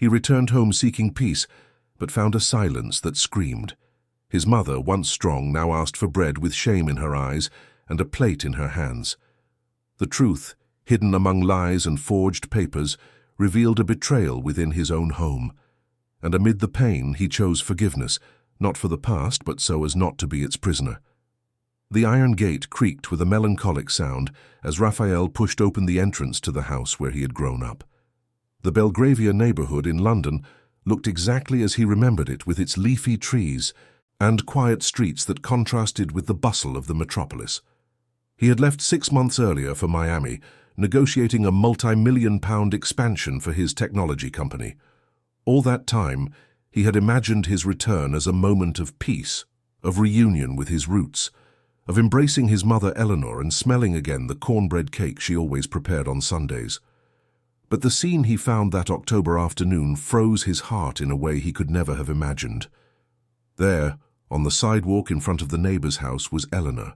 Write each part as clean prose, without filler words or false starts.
He returned home seeking peace, but found a silence that screamed. His mother, once strong, now asked for bread with shame in her eyes and a plate in her hands. The truth, hidden among lies and forged papers, revealed a betrayal within his own home. And amid the pain, he chose forgiveness, not for the past, but so as not to be its prisoner. The iron gate creaked with a melancholic sound as Raphael pushed open the entrance to the house where he had grown up. The Belgravia neighborhood in London looked exactly as he remembered it, with its leafy trees and quiet streets that contrasted with the bustle of the metropolis. He had left 6 months earlier for Miami, negotiating a multi-million-pound expansion for his technology company. All that time, he had imagined his return as a moment of peace, of reunion with his roots, of embracing his mother Eleanor and smelling again the cornbread cake she always prepared on Sundays. But the scene he found that October afternoon froze his heart in a way he could never have imagined. There, on the sidewalk in front of the neighbor's house, was Eleanor.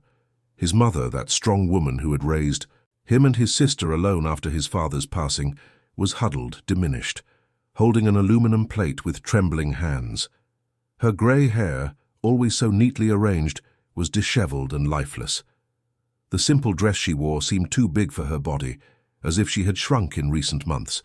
His mother, that strong woman who had raised him and his sister alone after his father's passing, was huddled, diminished, holding an aluminum plate with trembling hands. Her grey hair, always so neatly arranged, was disheveled and lifeless. The simple dress she wore seemed too big for her body, as if she had shrunk in recent months.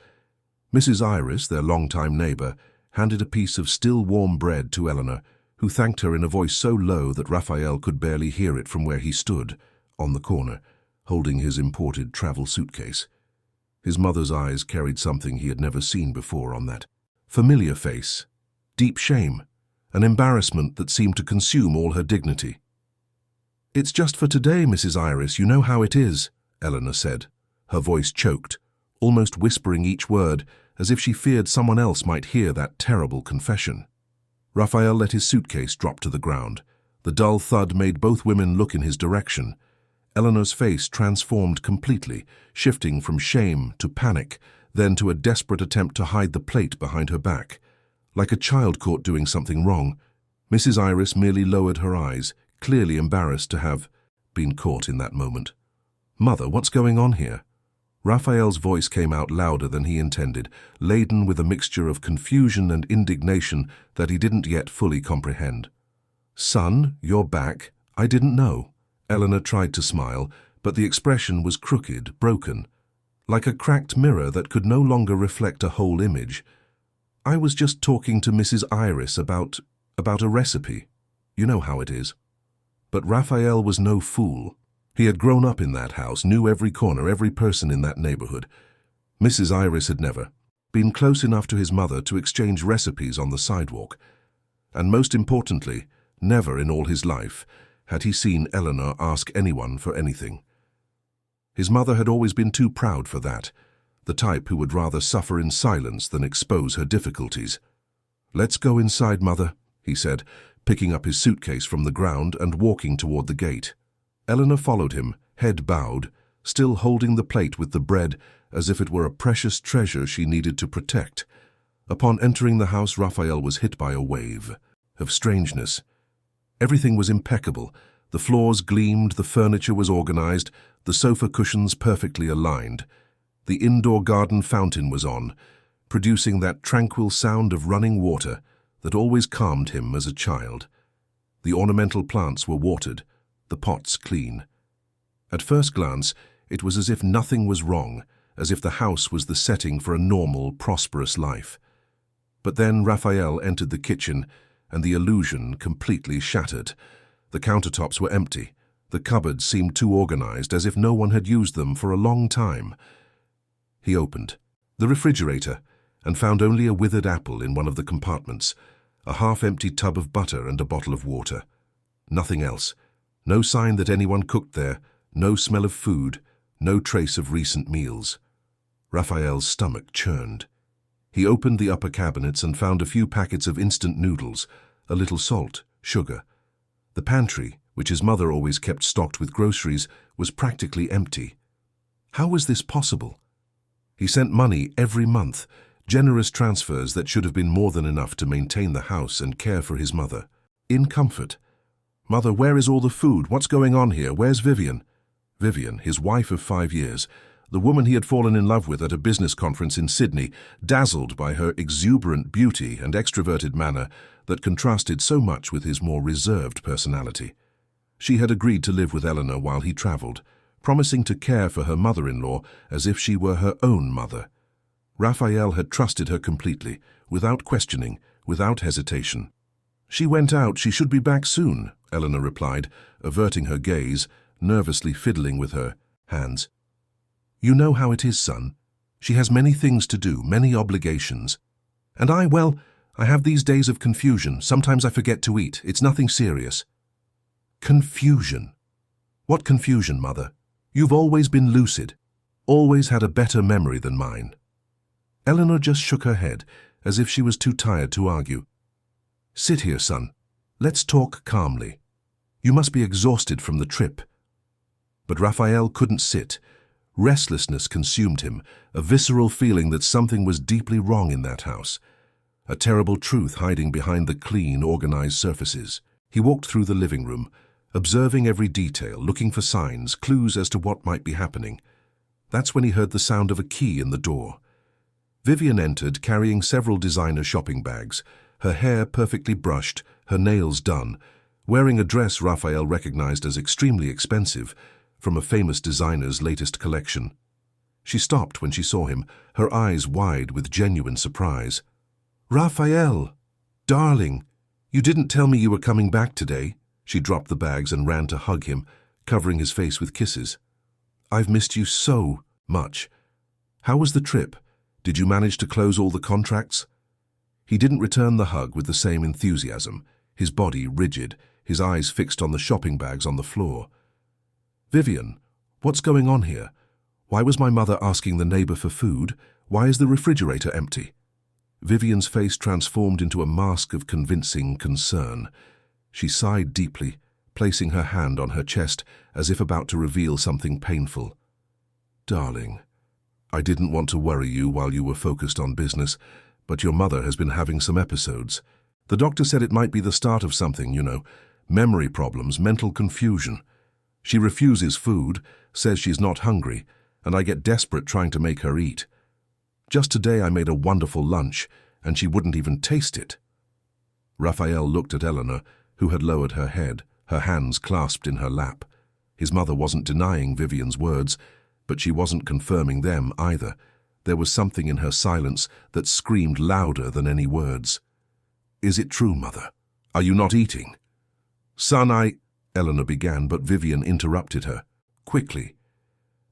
Mrs. Iris, their long-time neighbor, handed a piece of still warm bread to Eleanor, who thanked her in a voice so low that Raphael could barely hear it from where he stood, on the corner, holding his imported travel suitcase. His mother's eyes carried something he had never seen before on that familiar face: deep shame, an embarrassment that seemed to consume all her dignity. "It's just for today, Mrs. Iris, you know how it is," Eleanor said. Her voice choked, almost whispering each word, as if she feared someone else might hear that terrible confession. Raphael let his suitcase drop to the ground. The dull thud made both women look in his direction. Eleanor's face transformed completely, shifting from shame to panic, then to a desperate attempt to hide the plate behind her back. Like a child caught doing something wrong, Mrs. Iris merely lowered her eyes, clearly embarrassed to have been caught in that moment. "Mother, what's going on here?" Raphael's voice came out louder than he intended, laden with a mixture of confusion and indignation that he didn't yet fully comprehend. "Son, you're back. I didn't know." Eleanor tried to smile, but the expression was crooked, broken, like a cracked mirror that could no longer reflect a whole image. "I was just talking to Mrs. Iris about a recipe. You know how it is." But Raphael was no fool. He had grown up in that house, knew every corner, every person in that neighborhood. Mrs. Iris had never been close enough to his mother to exchange recipes on the sidewalk. And most importantly, never in all his life had he seen Eleanor ask anyone for anything. His mother had always been too proud for that, the type who would rather suffer in silence than expose her difficulties. "Let's go inside, Mother," he said, picking up his suitcase from the ground and walking toward the gate. Eleanor followed him, head bowed, still holding the plate with the bread as if it were a precious treasure she needed to protect. Upon entering the house, Raphael was hit by a wave of strangeness. Everything was impeccable. The floors gleamed, the furniture was organized, the sofa cushions perfectly aligned. The indoor garden fountain was on, producing that tranquil sound of running water that always calmed him as a child. The ornamental plants were watered, the pots clean. At first glance, it was as if nothing was wrong, as if the house was the setting for a normal, prosperous life. But then Raphael entered the kitchen, and the illusion completely shattered. The countertops were empty. The cupboards seemed too organized, as if no one had used them for a long time. He opened the refrigerator and found only a withered apple in one of the compartments, a half-empty tub of butter and a bottle of water. Nothing else. No sign that anyone cooked there, no smell of food, no trace of recent meals. Raphael's stomach churned. He opened the upper cabinets and found a few packets of instant noodles, a little salt, sugar. The pantry, which his mother always kept stocked with groceries, was practically empty. How was this possible? He sent money every month, generous transfers that should have been more than enough to maintain the house and care for his mother. In comfort. "Mother, where is all the food? What's going on here? Where's Vivian?" Vivian, his wife of 5 years, the woman he had fallen in love with at a business conference in Sydney, dazzled by her exuberant beauty and extroverted manner that contrasted so much with his more reserved personality. She had agreed to live with Eleanor while he travelled, promising to care for her mother-in-law as if she were her own mother. Raphael had trusted her completely, without questioning, without hesitation. "She went out, she should be back soon," Eleanor replied, averting her gaze, nervously fiddling with her hands. "You know how it is, son. She has many things to do, many obligations. And I have these days of confusion. Sometimes I forget to eat. It's nothing serious." "Confusion? What confusion, Mother? You've always been lucid, always had a better memory than mine." Eleanor just shook her head, as if she was too tired to argue. "Sit here, son. Let's talk calmly. You must be exhausted from the trip." But Raphael couldn't sit. Restlessness consumed him, a visceral feeling that something was deeply wrong in that house, a terrible truth hiding behind the clean, organized surfaces. He walked through the living room, observing every detail, looking for signs, clues as to what might be happening. That's when he heard the sound of a key in the door. Vivian entered, carrying several designer shopping bags, her hair perfectly brushed, her nails done, wearing a dress Raphael recognized as extremely expensive, from a famous designer's latest collection. She stopped when she saw him, her eyes wide with genuine surprise. "Raphael! Darling! You didn't tell me you were coming back today." She dropped the bags and ran to hug him, covering his face with kisses. "I've missed you so much. How was the trip? Did you manage to close all the contracts?" He didn't return the hug with the same enthusiasm, his body rigid, his eyes fixed on the shopping bags on the floor. "Vivian, what's going on here? Why was my mother asking the neighbor for food? Why is the refrigerator empty?" Vivian's face transformed into a mask of convincing concern. She sighed deeply, placing her hand on her chest as if about to reveal something painful. "Darling, I didn't want to worry you while you were focused on business, but your mother has been having some episodes. The doctor said it might be the start of something, memory problems, mental confusion. She refuses food, says she's not hungry, and I get desperate trying to make her eat. Just today I made a wonderful lunch, and she wouldn't even taste it." Raphael looked at Eleanor, who had lowered her head, her hands clasped in her lap. His mother wasn't denying Vivian's words, but she wasn't confirming them either. There was something in her silence that screamed louder than any words. "Is it true, Mother? Are you not eating?" "Son, Eleanor began, but Vivian interrupted her, quickly.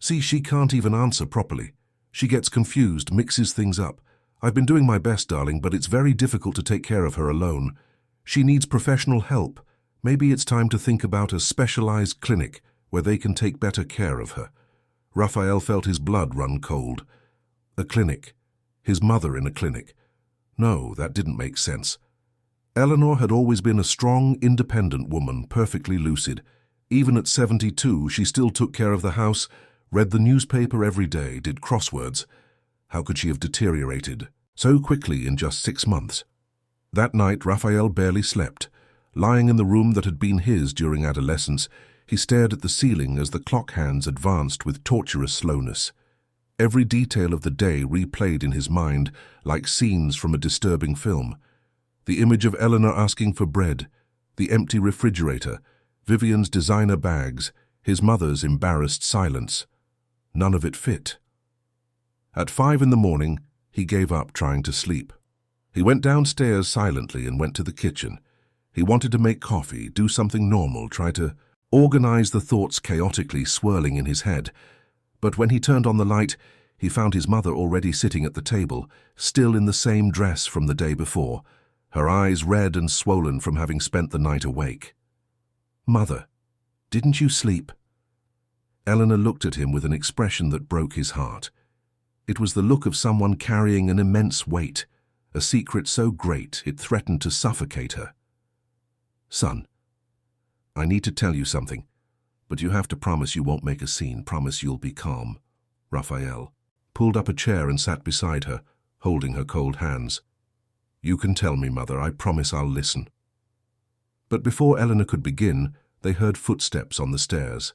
"See, she can't even answer properly. She gets confused, mixes things up. I've been doing my best, darling, but it's very difficult to take care of her alone. She needs professional help. Maybe it's time to think about a specialized clinic where they can take better care of her." Raphael felt his blood run cold. A clinic. His mother in a clinic. No, that didn't make sense. Eleanor had always been a strong, independent woman, perfectly lucid. Even at 72, she still took care of the house, read the newspaper every day, did crosswords. How could she have deteriorated so quickly in just 6 months? That night, Raphael barely slept. Lying in the room that had been his during adolescence, he stared at the ceiling as the clock hands advanced with torturous slowness. Every detail of the day replayed in his mind like scenes from a disturbing film. The image of Eleanor asking for bread, the empty refrigerator, Vivian's designer bags, his mother's embarrassed silence. None of it fit. At 5 in the morning, he gave up trying to sleep. He went downstairs silently and went to the kitchen. He wanted to make coffee, do something normal, try to organize the thoughts chaotically swirling in his head. But when he turned on the light, he found his mother already sitting at the table, still in the same dress from the day before, her eyes red and swollen from having spent the night awake. "Mother, didn't you sleep?" Eleanor looked at him with an expression that broke his heart. It was the look of someone carrying an immense weight, a secret so great it threatened to suffocate her. "Son, I need to tell you something, but you have to promise you won't make a scene, promise you'll be calm." Raphael pulled up a chair and sat beside her, holding her cold hands. "You can tell me, Mother, I promise I'll listen." But before Eleanor could begin, they heard footsteps on the stairs.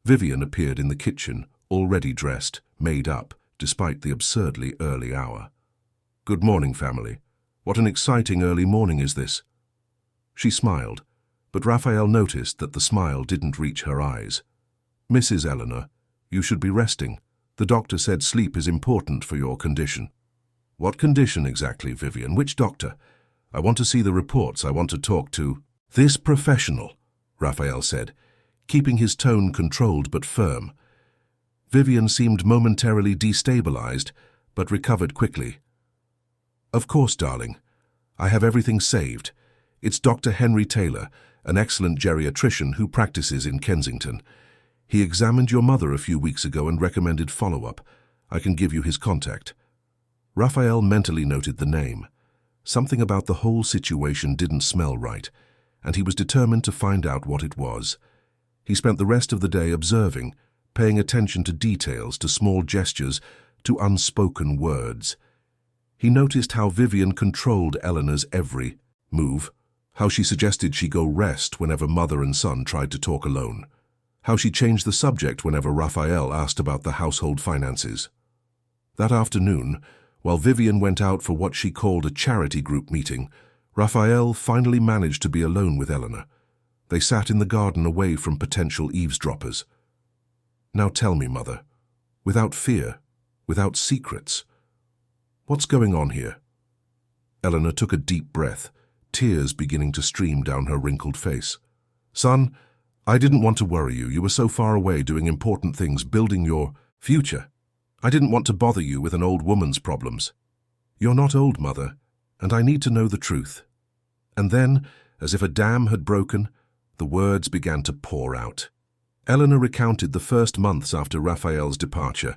Vivian appeared in the kitchen, already dressed, made up, despite the absurdly early hour. "Good morning, family. What an exciting early morning is this?" She smiled, but Raphael noticed that the smile didn't reach her eyes. "Mrs. Eleanor, you should be resting. The doctor said sleep is important for your condition." "What condition exactly, Vivian? Which doctor? I want to see the reports. I want to talk to—" "This professional," Raphael said, keeping his tone controlled but firm. Vivian seemed momentarily destabilized, but recovered quickly. "Of course, darling. I have everything saved. It's Dr. Henry Taylor, an excellent geriatrician who practices in Kensington. He examined your mother a few weeks ago and recommended follow-up. I can give you his contact." Raphael mentally noted the name. Something about the whole situation didn't smell right, and he was determined to find out what it was. He spent the rest of the day observing, paying attention to details, to small gestures, to unspoken words. He noticed how Vivian controlled Eleanor's every move, how she suggested she go rest whenever mother and son tried to talk alone, how she changed the subject whenever Raphael asked about the household finances. That afternoon, while Vivian went out for what she called a charity group meeting, Raphael finally managed to be alone with Eleanor. They sat in the garden away from potential eavesdroppers. "Now tell me, Mother, without fear, without secrets, what's going on here?" Eleanor took a deep breath, tears beginning to stream down her wrinkled face. "Son, I didn't want to worry you. You were so far away doing important things, building your future. I didn't want to bother you with an old woman's problems." "You're not old, Mother, and I need to know the truth." And then, as if a dam had broken, the words began to pour out. Eleanor recounted the first months after Raphael's departure,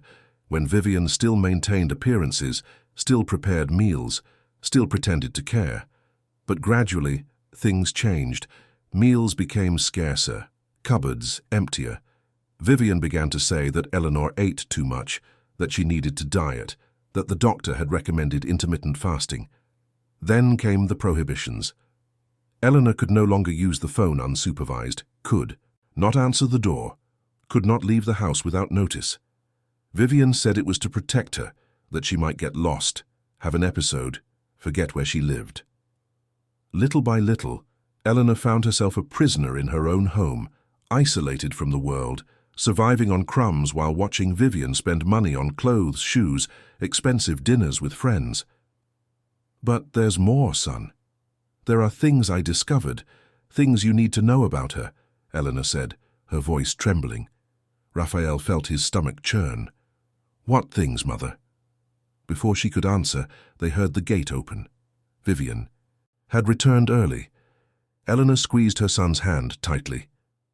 when Vivian still maintained appearances, still prepared meals, still pretended to care. But gradually, things changed. Meals became scarcer, cupboards emptier. Vivian began to say that Eleanor ate too much, that she needed to diet, that the doctor had recommended intermittent fasting. Then came the prohibitions. Eleanor could no longer use the phone unsupervised, could not answer the door, could not leave the house without notice. Vivian said it was to protect her, that she might get lost, have an episode, forget where she lived. Little by little, Eleanor found herself a prisoner in her own home, isolated from the world, surviving on crumbs while watching Vivian spend money on clothes, shoes, expensive dinners with friends. "But there's more, son. There are things I discovered, things you need to know about her," Eleanor said, her voice trembling. Raphael felt his stomach churn. "What things, Mother?" Before she could answer, they heard the gate open. Vivian had returned early. Eleanor squeezed her son's hand tightly.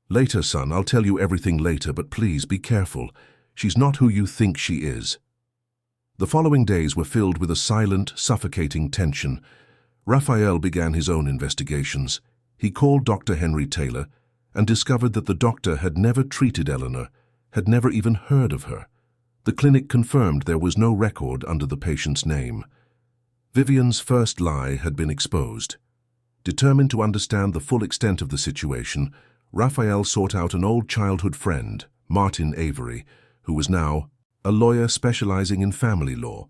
"Later, son, I'll tell you everything later, but please be careful. She's not who you think she is." The following days were filled with a silent, suffocating tension. Raphael began his own investigations. He called Dr. Henry Taylor and discovered that the doctor had never treated Eleanor, had never even heard of her. The clinic confirmed there was no record under the patient's name. Vivian's first lie had been exposed. Determined to understand the full extent of the situation, Raphael sought out an old childhood friend, Martin Avery, who was now a lawyer specializing in family law.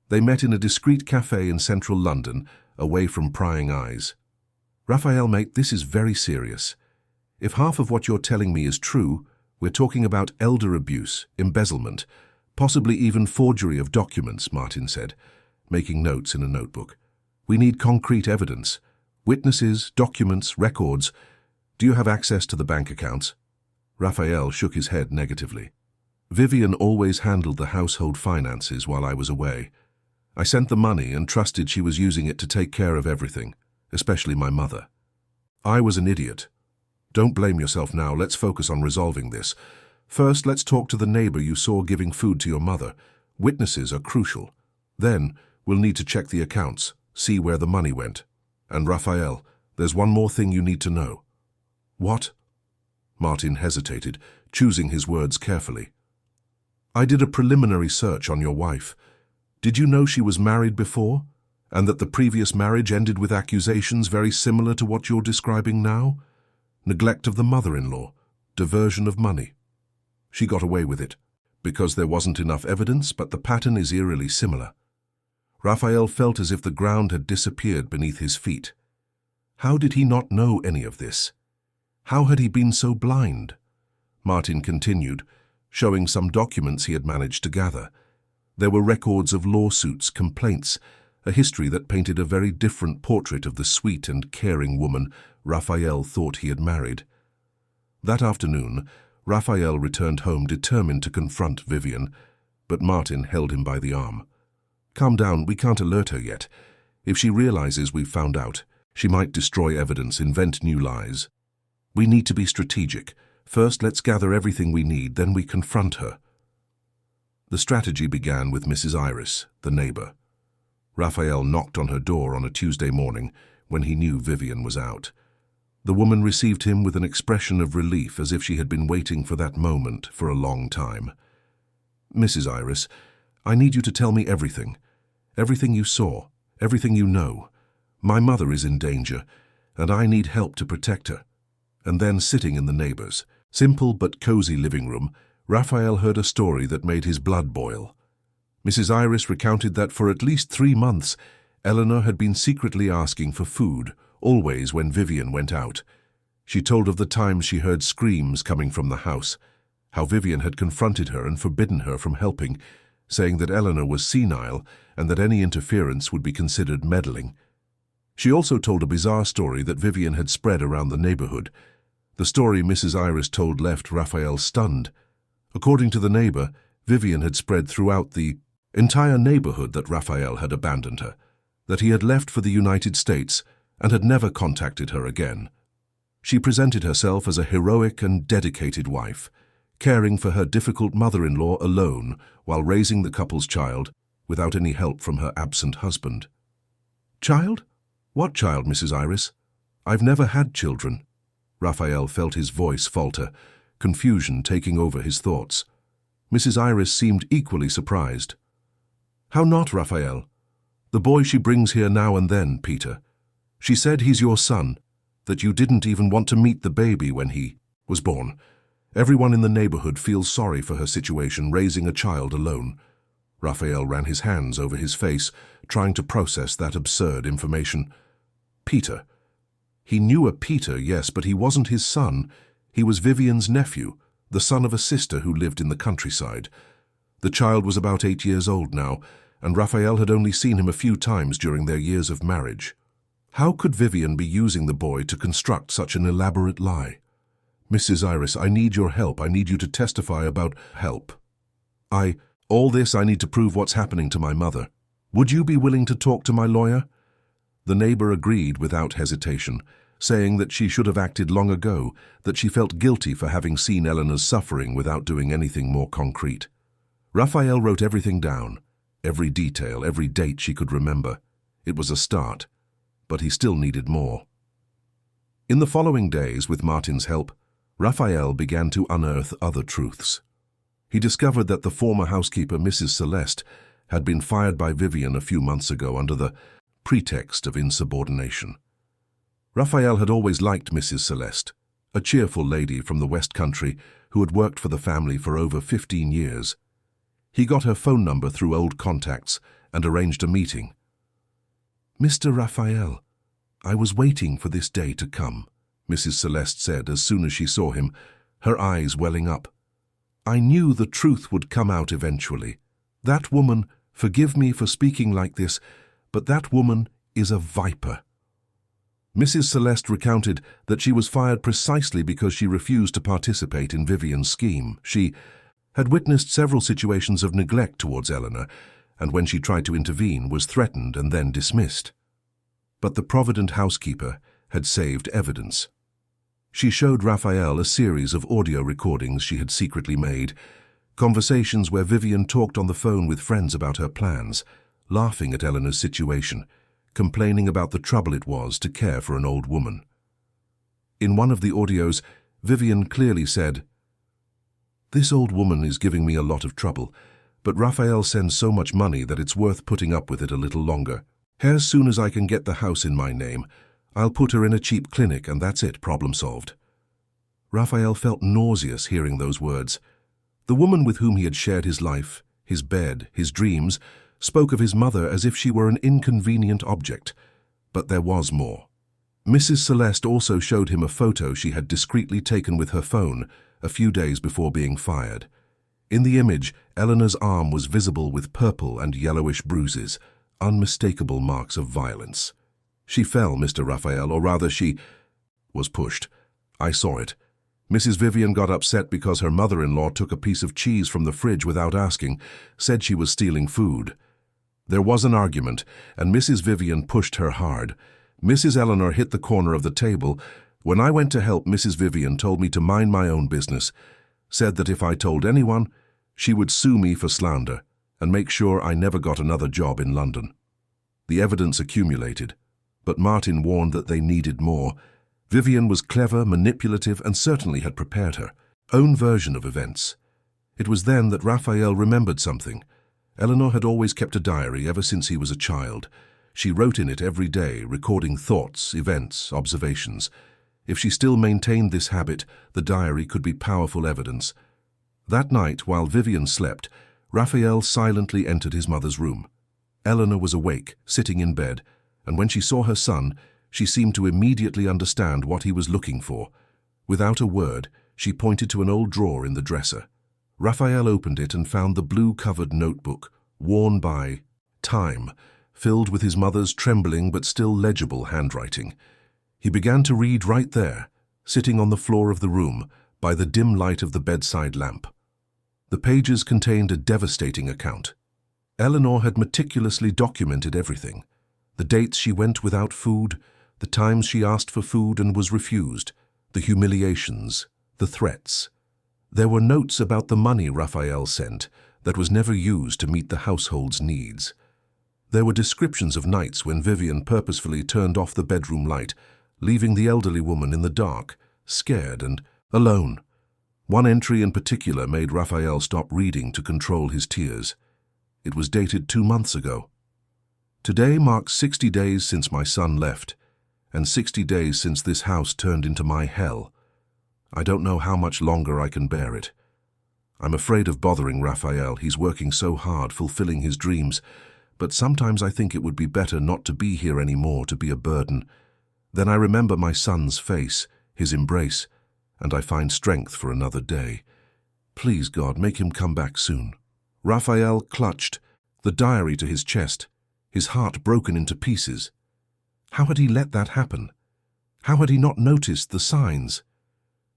They met in a discreet cafe in central London, away from prying eyes. "Raphael, mate, this is very serious. If half of what you're telling me is true, we're talking about elder abuse, embezzlement, possibly even forgery of documents," Martin said, making notes in a notebook. "We need concrete evidence. Witnesses, documents, records. Do you have access to the bank accounts?" Raphael shook his head negatively. "Vivian always handled the household finances while I was away. I sent the money and trusted she was using it to take care of everything, especially my mother. I was an idiot. Don't blame yourself now. Let's focus on resolving this. First, let's talk to the neighbor you saw giving food to your mother. Witnesses are crucial. Then, we'll need to check the accounts, see where the money went. And Raphael, there's one more thing you need to know." "What?" Martin hesitated, choosing his words carefully. "I did a preliminary search on your wife. Did you know she was married before, and that the previous marriage ended with accusations very similar to what you're describing now? Neglect of the mother-in-law, diversion of money. She got away with it. because there wasn't enough evidence, but the pattern is eerily similar. Raphael felt as if the ground had disappeared beneath his feet. How did he not know any of this? How had he been so blind? Martin continued, showing some documents he had managed to gather. There were records of lawsuits, complaints, a history that painted a very different portrait of the sweet and caring woman Raphael thought he had married. That afternoon, Raphael returned home determined to confront Vivian, but Martin held him by the arm. "Calm down, we can't alert her yet. If she realizes we've found out, she might destroy evidence, invent new lies. We need to be strategic. First, let's gather everything we need, then we confront her." The strategy began with Mrs. Iris, the neighbor. Raphael knocked on her door on a Tuesday morning when he knew Vivian was out. The woman received him with an expression of relief, as if she had been waiting for that moment for a long time. "Mrs. Iris, I need you to tell me everything. Everything you saw, everything you know. My mother is in danger, and I need help to protect her." And then, sitting in the neighbor's simple but cozy living room, Raphael heard a story that made his blood boil. Mrs. Iris recounted that for at least 3 months, Eleanor had been secretly asking for food, always when Vivian went out. She told of the times she heard screams coming from the house, how Vivian had confronted her and forbidden her from helping, saying that Eleanor was senile and that any interference would be considered meddling. She also told a bizarre story that Vivian had spread around the neighborhood. The story Mrs. Iris told left Raphael stunned. According to the neighbor, Vivian had spread throughout the entire neighborhood that Raphael had abandoned her, that he had left for the United States and had never contacted her again. She presented herself as a heroic and dedicated wife, caring for her difficult mother-in-law alone while raising the couple's child without any help from her absent husband. "Child? What child, Mrs. Iris? I've never had children." Raphael felt his voice falter, confusion taking over his thoughts. Mrs. Iris seemed equally surprised. "How not, Raphael? The boy she brings here now and then, Peter. She said he's your son, that you didn't even want to meet the baby when he was born. Everyone in the neighborhood feels sorry for her situation raising a child alone." Raphael ran his hands over his face, trying to process that absurd information. Peter. He knew a Peter, yes, but he wasn't his son. He was Vivian's nephew, the son of a sister who lived in the countryside. The child was about 8 years old now, and Raphael had only seen him a few times during their years of marriage. How could Vivian be using the boy to construct such an elaborate lie? "Mrs. Iris, I need your help. I need you to testify about help. All this I need to prove what's happening to my mother. Would you be willing to talk to my lawyer?" The neighbor agreed without hesitation, saying that she should have acted long ago, that she felt guilty for having seen Eleanor's suffering without doing anything more concrete. Raphael wrote everything down, every detail, every date she could remember. It was a start, but he still needed more. In the following days, with Martin's help, Raphael began to unearth other truths. He discovered that the former housekeeper, Mrs. Celeste, had been fired by Vivian a few months ago under the pretext of insubordination. Raphael had always liked Mrs. Celeste, a cheerful lady from the West Country who had worked for the family for over 15 years. He got her phone number through old contacts and arranged a meeting. "Mr. Raphael, I was waiting for this day to come," Mrs. Celeste said as soon as she saw him, her eyes welling up. "I knew the truth would come out eventually. That woman, forgive me for speaking like this, but that woman is a viper." Mrs. Celeste recounted that she was fired precisely because she refused to participate in Vivian's scheme. She had witnessed several situations of neglect towards Eleanor, and when she tried to intervene, was threatened and then dismissed. But the provident housekeeper had saved evidence. She showed Raphael a series of audio recordings she had secretly made, conversations where Vivian talked on the phone with friends about her plans, laughing at Eleanor's situation, complaining about the trouble it was to care for an old woman. In one of the audios, Vivian clearly said, "This old woman is giving me a lot of trouble, but Raphael sends so much money that it's worth putting up with it a little longer. As soon as I can get the house in my name, I'll put her in a cheap clinic and that's it, problem solved." Raphael felt nauseous hearing those words. The woman with whom he had shared his life, his bed, his dreams, spoke of his mother as if she were an inconvenient object. But there was more. Mrs. Celeste also showed him a photo she had discreetly taken with her phone a few days before being fired. In the image, Eleanor's arm was visible with purple and yellowish bruises, unmistakable marks of violence. She fell, Mr. Raphael, or rather she was pushed. I saw it. Mrs. Vivian got upset because her mother-in-law took a piece of cheese from the fridge without asking, said she was stealing food. There was an argument, and Mrs. Vivian pushed her hard. Mrs. Eleanor hit the corner of the table. When I went to help, Mrs. Vivian told me to mind my own business, said that if I told anyone, she would sue me for slander and make sure I never got another job in London. The evidence accumulated, but Martin warned that they needed more. Vivian was clever, manipulative, and certainly had prepared her own version of events. It was then that Raphael remembered something. Eleanor had always kept a diary ever since he was a child. She wrote in it every day, recording thoughts, events, observations. If she still maintained this habit, the diary could be powerful evidence. That night, while Vivian slept, Raphael silently entered his mother's room. Eleanor was awake, sitting in bed, and when she saw her son, she seemed to immediately understand what he was looking for. Without a word, she pointed to an old drawer in the dresser. Raphael opened it and found the blue-covered notebook, worn by time, filled with his mother's trembling but still legible handwriting. He began to read right there, sitting on the floor of the room, by the dim light of the bedside lamp. The pages contained a devastating account. Eleanor had meticulously documented everything. The dates she went without food, the times she asked for food and was refused, the humiliations, the threats. There were notes about the money Raphael sent that was never used to meet the household's needs. There were descriptions of nights when Vivian purposefully turned off the bedroom light, leaving the elderly woman in the dark, scared and alone. One entry in particular made Raphael stop reading to control his tears. It was dated 2 months ago. Today marks 60 days since my son left, and 60 days since this house turned into my hell. I don't know how much longer I can bear it. I'm afraid of bothering Raphael. He's working so hard, fulfilling his dreams, but sometimes I think it would be better not to be here anymore, to be a burden. Then I remember my son's face, his embrace, and I find strength for another day. Please, God, make him come back soon. Raphael clutched the diary to his chest, his heart broken into pieces. How had he let that happen? How had he not noticed the signs?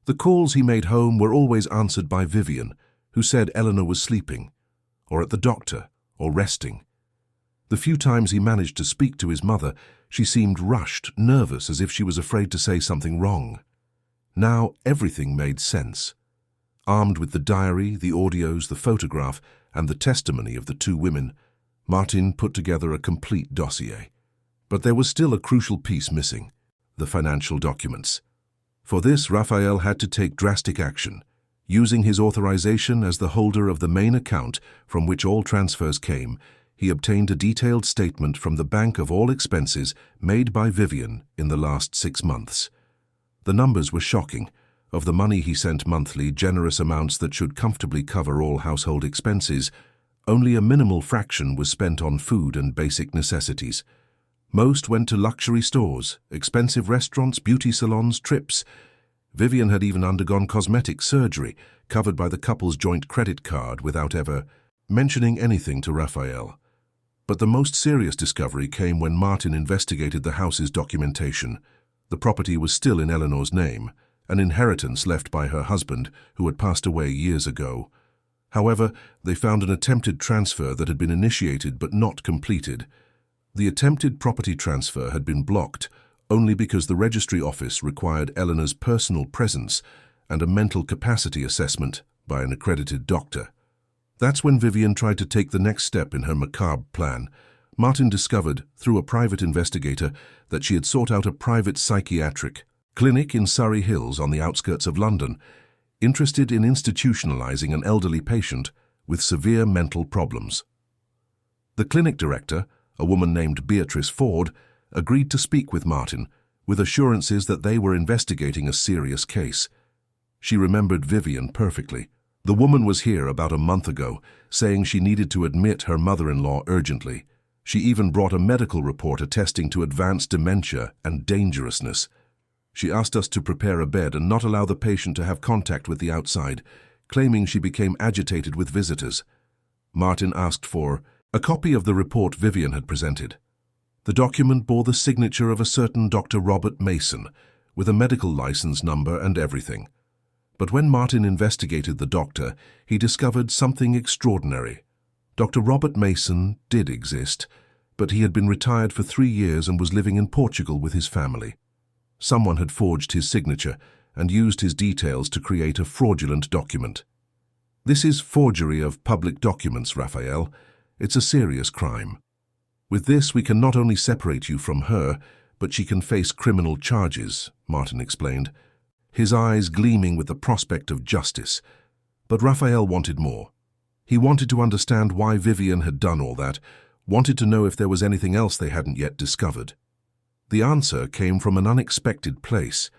The calls he made home were always answered by Vivian, who said Eleanor was sleeping, or at the doctor, or resting. The few times he managed to speak to his mother, she seemed rushed, nervous, as if she was afraid to say something wrong. Now everything made sense. Armed with the diary, the audios, the photograph, and the testimony of the 2 women, Martin put together a complete dossier. But there was still a crucial piece missing: the financial documents. For this, Raphael had to take drastic action. Using his authorization as the holder of the main account from which all transfers came, he obtained a detailed statement from the bank of all expenses made by Vivian in the last 6 months. The numbers were shocking. Of the money he sent monthly, generous amounts that should comfortably cover all household expenses, only a minimal fraction was spent on food and basic necessities. Most went to luxury stores, expensive restaurants, beauty salons, trips. Vivian had even undergone cosmetic surgery, covered by the couple's joint credit card, without ever mentioning anything to Raphael. But the most serious discovery came when Martin investigated the house's documentation. The property was still in Eleanor's name, an inheritance left by her husband, who had passed away years ago. However, they found an attempted transfer that had been initiated but not completed. The attempted property transfer had been blocked only because the registry office required Eleanor's personal presence and a mental capacity assessment by an accredited doctor. That's when Vivian tried to take the next step in her macabre plan. Martin discovered, through a private investigator, that she had sought out a private psychiatric clinic in Surrey Hills on the outskirts of London, interested in institutionalizing an elderly patient with severe mental problems. The clinic director, a woman named Beatrice Ford, agreed to speak with Martin, with assurances that they were investigating a serious case. She remembered Vivian perfectly, The woman was here about a month ago, saying she needed to admit her mother-in-law urgently. She even brought a medical report attesting to advanced dementia and dangerousness. She asked us to prepare a bed and not allow the patient to have contact with the outside, claiming she became agitated with visitors. Martin asked for a copy of the report Vivian had presented. The document bore the signature of a certain Dr. Robert Mason, with a medical license number and everything. But when Martin investigated the doctor, he discovered something extraordinary. Dr. Robert Mason did exist, but he had been retired for 3 years and was living in Portugal with his family. Someone had forged his signature and used his details to create a fraudulent document. This is forgery of public documents, Raphael. It's a serious crime. With this, we can not only separate you from her, but she can face criminal charges, Martin explained, his eyes gleaming with the prospect of justice. But Raphael wanted more. He wanted to understand why Vivian had done all that, wanted to know if there was anything else they hadn't yet discovered. The answer came from an unexpected place.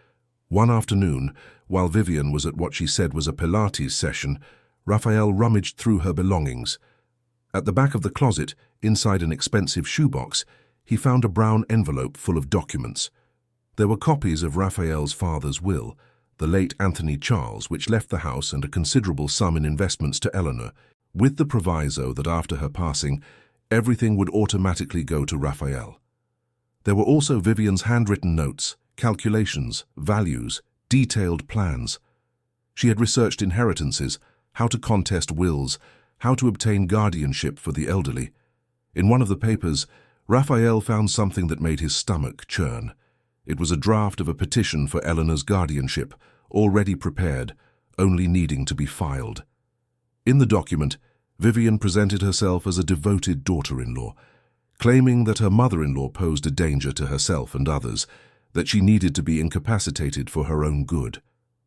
One afternoon, while Vivian was at what she said was a Pilates session, Raphael rummaged through her belongings. At the back of the closet, inside an expensive shoebox, he found a brown envelope full of documents. There were copies of Raphael's father's will, the late Anthony Charles, which left the house and a considerable sum in investments to Eleanor, with the proviso that after her passing, everything would automatically go to Raphael. There were also Vivian's handwritten notes, calculations, values, detailed plans. She had researched inheritances, how to contest wills, how to obtain guardianship for the elderly. In one of the papers, Raphael found something that made his stomach churn. It was a draft of a petition for Eleanor's guardianship, already prepared, only needing to be filed. In the document, Vivian presented herself as a devoted daughter-in-law, claiming that her mother-in-law posed a danger to herself and others, that she needed to be incapacitated for her own good.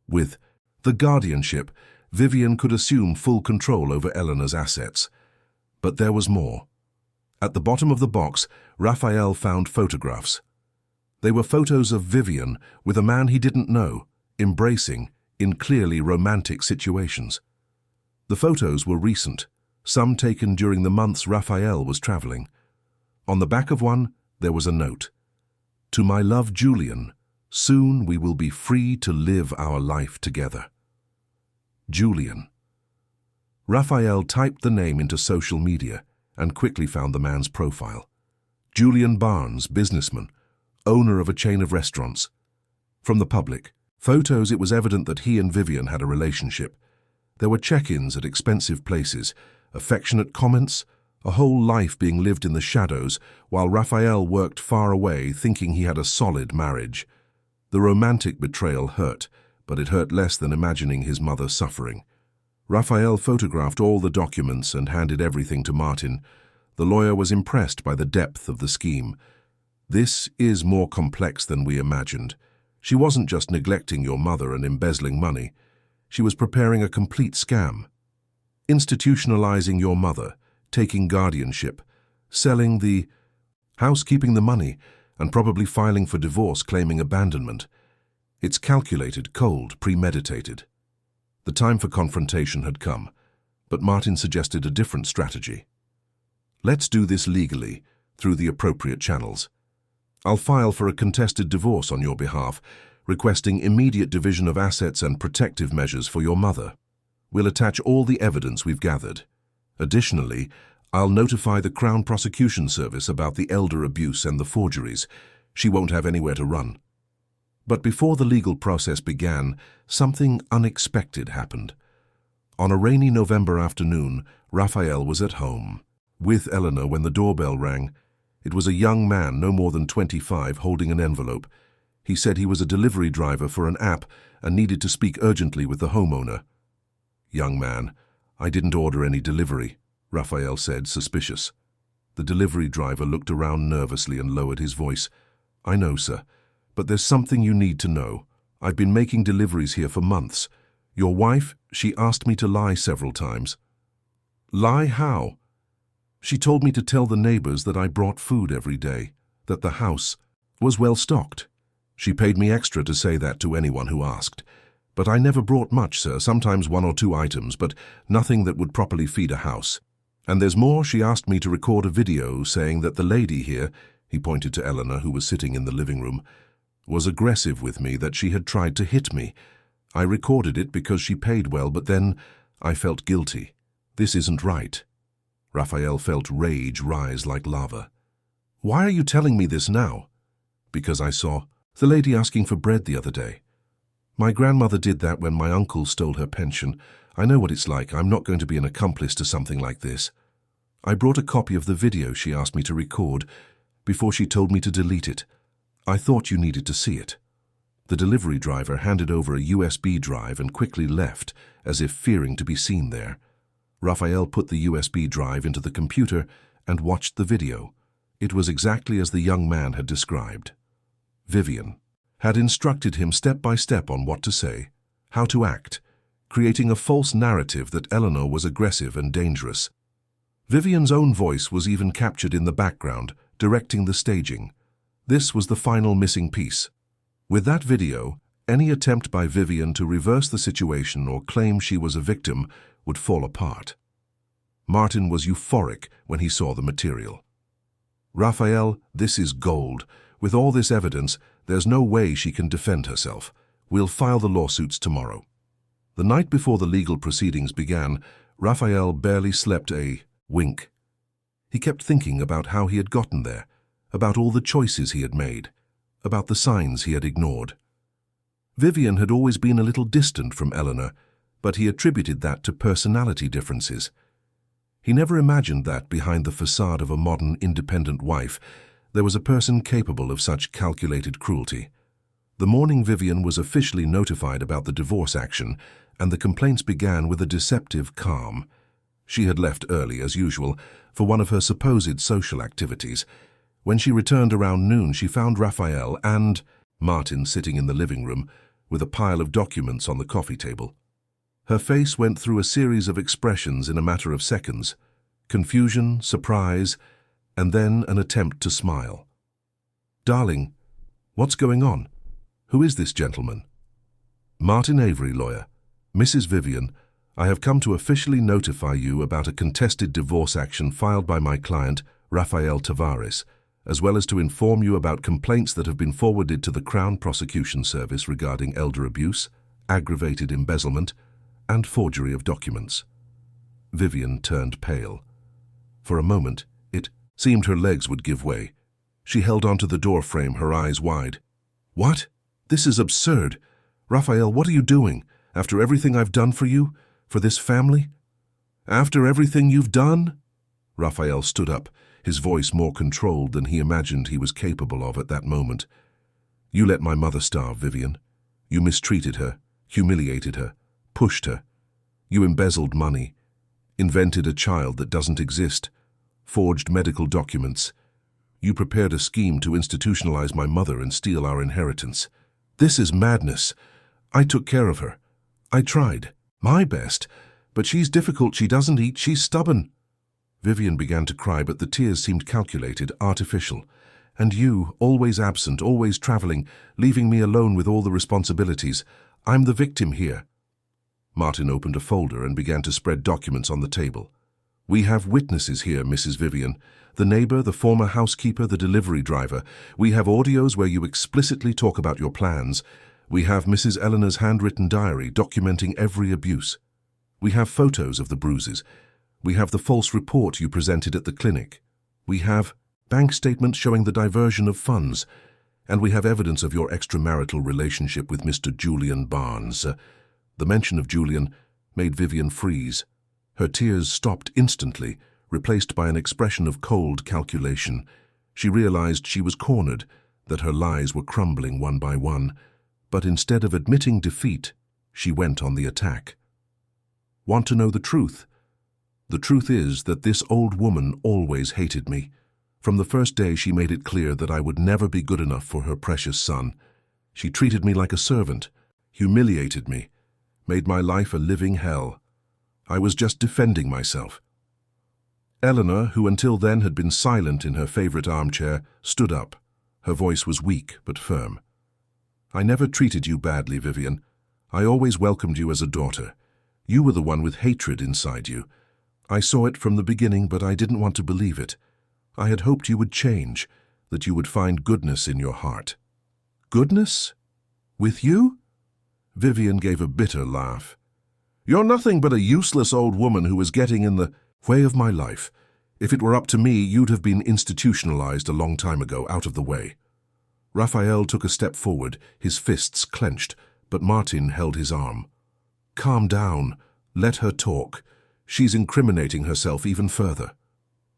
With the guardianship, Vivian could assume full control over Eleanor's assets. But there was more. At the bottom of the box, Raphael found photographs. They were photos of Vivian with a man he didn't know, embracing in clearly romantic situations. The photos were recent, some taken during the months Raphael was traveling. On the back of one, there was a note. "To my love Julian, soon we will be free to live our life together." Julian. Raphael typed the name into social media and quickly found the man's profile. Julian Barnes, businessman, owner of a chain of restaurants. From the public photos, it was evident that he and Vivian had a relationship. There were check-ins at expensive places, affectionate comments, a whole life being lived in the shadows, while Raphael worked far away thinking he had a solid marriage. The romantic betrayal hurt, but it hurt less than imagining his mother suffering. Raphael photographed all the documents and handed everything to Martin. The lawyer was impressed by the depth of the scheme. "This is more complex than we imagined. She wasn't just neglecting your mother and embezzling money. She was preparing a complete scam. Institutionalizing your mother, taking guardianship, selling the house, keeping the money, and probably filing for divorce claiming abandonment. It's calculated, cold, premeditated." The time for confrontation had come, but Martin suggested a different strategy. "Let's do this legally, through the appropriate channels. I'll file for a contested divorce on your behalf, requesting immediate division of assets and protective measures for your mother. We'll attach all the evidence we've gathered. Additionally, I'll notify the Crown Prosecution Service about the elder abuse and the forgeries. She won't have anywhere to run." But before the legal process began, something unexpected happened. On a rainy November afternoon, Raphael was at home, with Eleanor, when the doorbell rang. It was a young man, no more than 25, holding an envelope. He said he was a delivery driver for an app and needed to speak urgently with the homeowner. "Young man, I didn't order any delivery," Raphael said, suspicious. The delivery driver looked around nervously and lowered his voice. "I know, sir, but there's something you need to know. I've been making deliveries here for months. Your wife, she asked me to lie several times." "Lie how?" "She told me to tell the neighbors that I brought food every day, that the house was well stocked. She paid me extra to say that to anyone who asked. But I never brought much, sir, sometimes 1 or 2 items, but nothing that would properly feed a house. And there's more, she asked me to record a video saying that the lady here," he pointed to Eleanor, who was sitting in the living room, "was aggressive with me, that she had tried to hit me. I recorded it because she paid well, but then I felt guilty. This isn't right." Raphael felt rage rise like lava. "Why are you telling me this now?" "Because I saw the lady asking for bread the other day. My grandmother did that when my uncle stole her pension. I know what it's like. I'm not going to be an accomplice to something like this. I brought a copy of the video she asked me to record before she told me to delete it. I thought you needed to see it." The delivery driver handed over a USB drive and quickly left, as if fearing to be seen there. Raphael put the USB drive into the computer and watched the video. It was exactly as the young man had described. Vivian had instructed him step by step on what to say, how to act, creating a false narrative that Eleanor was aggressive and dangerous. Vivian's own voice was even captured in the background, directing the staging. This was the final missing piece. With that video, any attempt by Vivian to reverse the situation or claim she was a victim would fall apart. Martin was euphoric when he saw the material. "Raphael, this is gold. With all this evidence, there's no way she can defend herself. We'll file the lawsuits tomorrow." The night before the legal proceedings began, Raphael barely slept a wink. He kept thinking about how he had gotten there, about all the choices he had made, about the signs he had ignored. Vivian had always been a little distant from Eleanor, but he attributed that to personality differences. He never imagined that behind the facade of a modern, independent wife, there was a person capable of such calculated cruelty. The morning Vivian was officially notified about the divorce action, and the complaints began with a deceptive calm. She had left early, as usual, for one of her supposed social activities. When she returned around noon, she found Raphael and Martin sitting in the living room with a pile of documents on the coffee table. Her face went through a series of expressions in a matter of seconds: confusion, surprise, and then an attempt to smile. "Darling, what's going on? Who is this gentleman?" "Martin Avery, lawyer. Mrs. Vivian, I have come to officially notify you about a contested divorce action filed by my client, Raphael Tavares, as well as to inform you about complaints that have been forwarded to the Crown Prosecution Service regarding elder abuse, aggravated embezzlement, and forgery of documents." Vivian turned pale. For a moment, it seemed her legs would give way. She held onto the door frame, her eyes wide. "What? This is absurd. Raphael, what are you doing? After everything I've done for you? For this family?" "After everything you've done?" Raphael stood up, his voice more controlled than he imagined he was capable of at that moment. "You let my mother starve, Vivian. You mistreated her, humiliated her, pushed her. You embezzled money, invented a child that doesn't exist, forged medical documents. You prepared a scheme to institutionalize my mother and steal our inheritance. This is madness. I took care of her. I tried my best, but she's difficult, she doesn't eat, she's stubborn." Vivian began to cry, but the tears seemed calculated, artificial. "And you, always absent, always traveling, leaving me alone with all the responsibilities. I'm the victim here." Martin opened a folder and began to spread documents on the table. "We have witnesses here, Mrs. Vivian. The neighbor, the former housekeeper, the delivery driver. We have audios where you explicitly talk about your plans. We have Mrs. Eleanor's handwritten diary documenting every abuse. We have photos of the bruises. We have the false report you presented at the clinic. We have bank statements showing the diversion of funds. And we have evidence of your extramarital relationship with Mr. Julian Barnes." The mention of Julian made Vivian freeze. Her tears stopped instantly, replaced by an expression of cold calculation. She realized she was cornered, that her lies were crumbling one by one. But instead of admitting defeat, she went on the attack. "Want to know the truth? The truth is that this old woman always hated me. From the first day she made it clear that I would never be good enough for her precious son. She treated me like a servant, humiliated me, made my life a living hell. I was just defending myself." Eleanor, who until then had been silent in her favorite armchair, stood up. Her voice was weak but firm. "I never treated you badly, Vivian. I always welcomed you as a daughter. You were the one with hatred inside you. I saw it from the beginning, but I didn't want to believe it. I had hoped you would change, that you would find goodness in your heart." "Goodness? With you?" Vivian gave a bitter laugh. "You're nothing but a useless old woman who is getting in the way of my life. If it were up to me, you'd have been institutionalized a long time ago, out of the way." Raphael took a step forward, his fists clenched, but Martin held his arm. "Calm down. Let her talk. She's incriminating herself even further."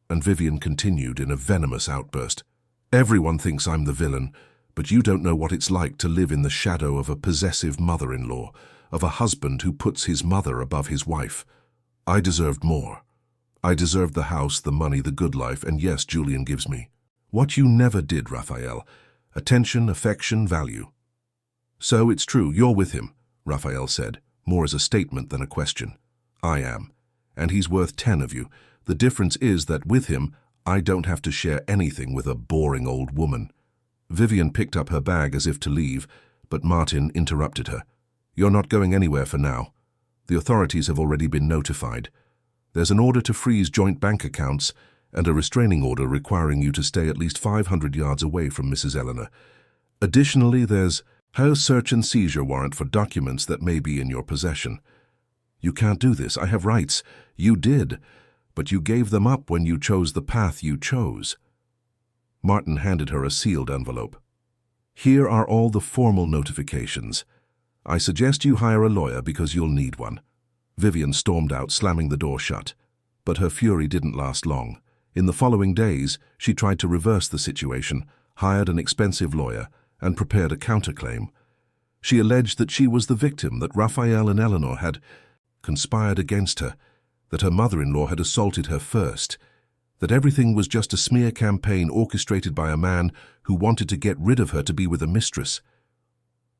And Vivian continued in a venomous outburst. "Everyone thinks I'm the villain, but you don't know what it's like to live in the shadow of a possessive mother-in-law, of a husband who puts his mother above his wife. I deserved more. I deserved the house, the money, the good life, and yes, Julian gives me what you never did, Raphael: attention, affection, value." "So it's true, you're with him," Raphael said, more as a statement than a question. "I am, and he's worth 10 of you. The difference is that with him, I don't have to share anything with a boring old woman." Vivian picked up her bag as if to leave, but Martin interrupted her. "You're not going anywhere for now. The authorities have already been notified. There's an order to freeze joint bank accounts and a restraining order requiring you to stay at least 500 yards away from Mrs. Eleanor. Additionally, there's her search and seizure warrant for documents that may be in your possession." "You can't do this. I have rights." "You did, but you gave them up when you chose the path you chose." Martin handed her a sealed envelope. "Here are all the formal notifications. I suggest you hire a lawyer because you'll need one." Vivian stormed out, slamming the door shut. But her fury didn't last long. In the following days, she tried to reverse the situation, hired an expensive lawyer, and prepared a counterclaim. She alleged that she was the victim, that Raphael and Eleanor had conspired against her, that her mother-in-law had assaulted her first, that everything was just a smear campaign orchestrated by a man who wanted to get rid of her to be with a mistress.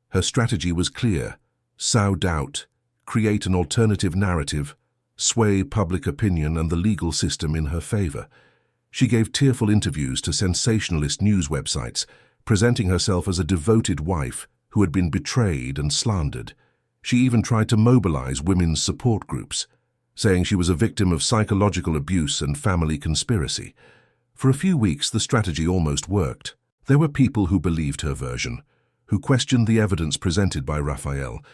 Her strategy was clear: sow doubt, create an alternative narrative, sway public opinion and the legal system in her favor. She gave tearful interviews to sensationalist news websites, presenting herself as a devoted wife who had been betrayed and slandered. She even tried to mobilize women's support groups, saying she was a victim of psychological abuse and family conspiracy. For a few weeks, the strategy almost worked. There were people who believed her version, who questioned the evidence presented by Raphael.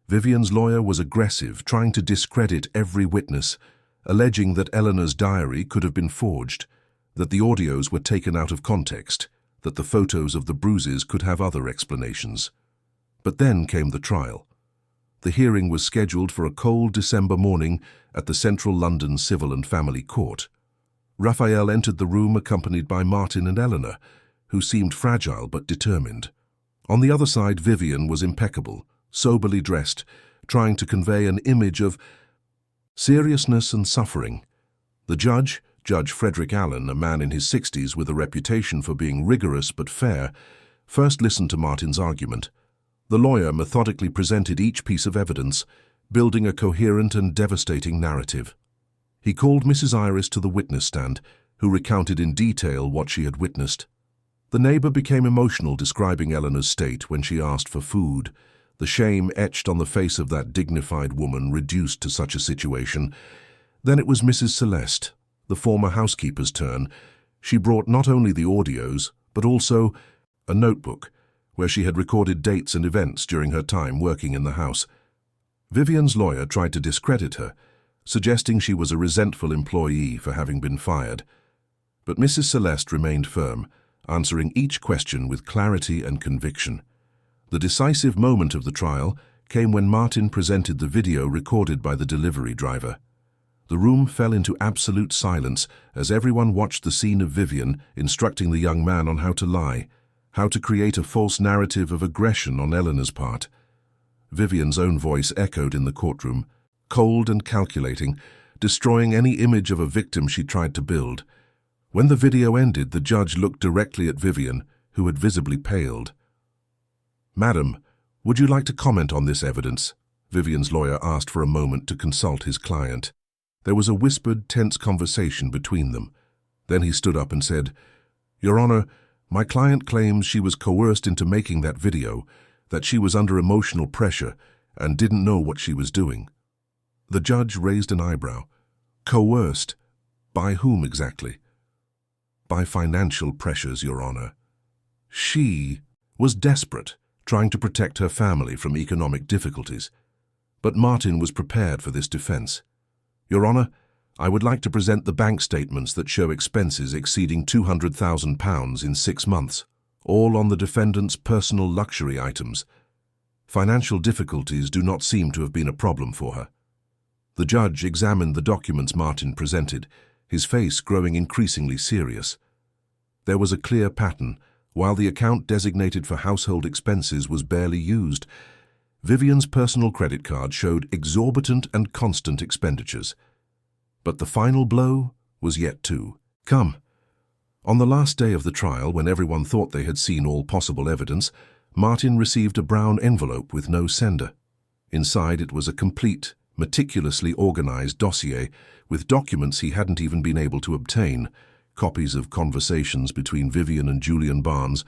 Vivian's lawyer was aggressive, trying to discredit every witness, alleging that Eleanor's diary could have been forged, that the audios were taken out of context, that the photos of the bruises could have other explanations. But then came the trial. The hearing was scheduled for a cold December morning at the Central London Civil and Family Court. Raphael entered the room accompanied by Martin and Eleanor, who seemed fragile but determined. On the other side, Vivian was impeccable, soberly dressed, trying to convey an image of seriousness and suffering. The judge, Judge Frederick Allen, a man in his 60s with a reputation for being rigorous but fair, first listened to Martin's argument. The lawyer methodically presented each piece of evidence, building a coherent and devastating narrative. He called Mrs. Iris to the witness stand, who recounted in detail what she had witnessed. The neighbor became emotional, describing Eleanor's state when she asked for food, the shame etched on the face of that dignified woman reduced to such a situation. Then it was Mrs. Celeste, the former housekeeper's turn. She brought not only the audios, but also a notebook, where she had recorded dates and events during her time working in the house. Vivian's lawyer tried to discredit her, suggesting she was a resentful employee for having been fired. But Mrs. Celeste remained firm, answering each question with clarity and conviction. The decisive moment of the trial came when Martin presented the video recorded by the delivery driver. The room fell into absolute silence as everyone watched the scene of Vivian instructing the young man on how to lie, how to create a false narrative of aggression on Eleanor's part. Vivian's own voice echoed in the courtroom, cold and calculating, destroying any image of a victim she tried to build. When the video ended, the judge looked directly at Vivian, who had visibly paled. "Madam, would you like to comment on this evidence?" Vivian's lawyer asked for a moment to consult his client. There was a whispered, tense conversation between them. Then he stood up and said, "Your Honor, my client claims she was coerced into making that video, that she was under emotional pressure, and didn't know what she was doing. The judge raised an eyebrow. Coerced? By whom exactly? By financial pressures, Your Honor. She was desperate, trying to protect her family from economic difficulties. But Martin was prepared for this defense. Your Honor, I would like to present the bank statements that show expenses exceeding £200,000 in 6 months, all on the defendant's personal luxury items. Financial difficulties do not seem to have been a problem for her. The judge examined the documents Martin presented, his face growing increasingly serious. There was a clear pattern. While the account designated for household expenses was barely used, Vivian's personal credit card showed exorbitant and constant expenditures. But the final blow was yet to come. On the last day of the trial, when everyone thought they had seen all possible evidence, Martin received a brown envelope with no sender. Inside it was a complete, meticulously organized dossier with documents he hadn't even been able to obtain, copies of conversations between Vivian and Julian Barnes,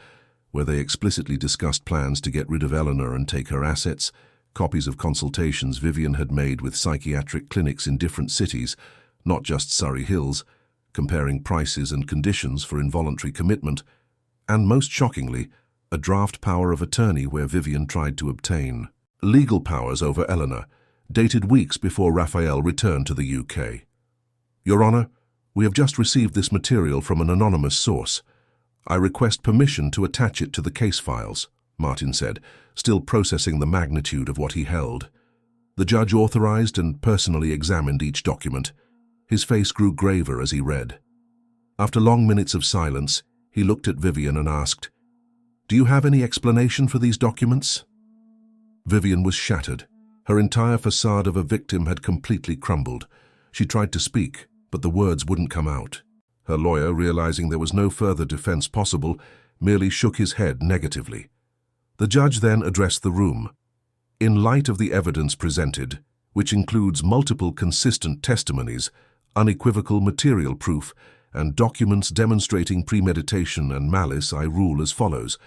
where they explicitly discussed plans to get rid of Eleanor and take her assets, copies of consultations Vivian had made with psychiatric clinics in different cities, not just Surrey Hills, comparing prices and conditions for involuntary commitment, and most shockingly, a draft power of attorney where Vivian tried to obtain legal powers over Eleanor, dated weeks before Raphael returned to the UK. Your Honor, we have just received this material from an anonymous source. I request permission to attach it to the case files, Martin said, still processing the magnitude of what he held. The judge authorized and personally examined each document. His face grew graver as he read. After long minutes of silence, he looked at Vivian and asked, "Do you have any explanation for these documents?" Vivian was shattered. Her entire facade of a victim had completely crumbled. She tried to speak, but the words wouldn't come out. Her lawyer, realizing there was no further defense possible, merely shook his head negatively. The judge then addressed the room. In light of the evidence presented, which includes multiple consistent testimonies, unequivocal material proof, and documents demonstrating premeditation and malice, I rule as follows.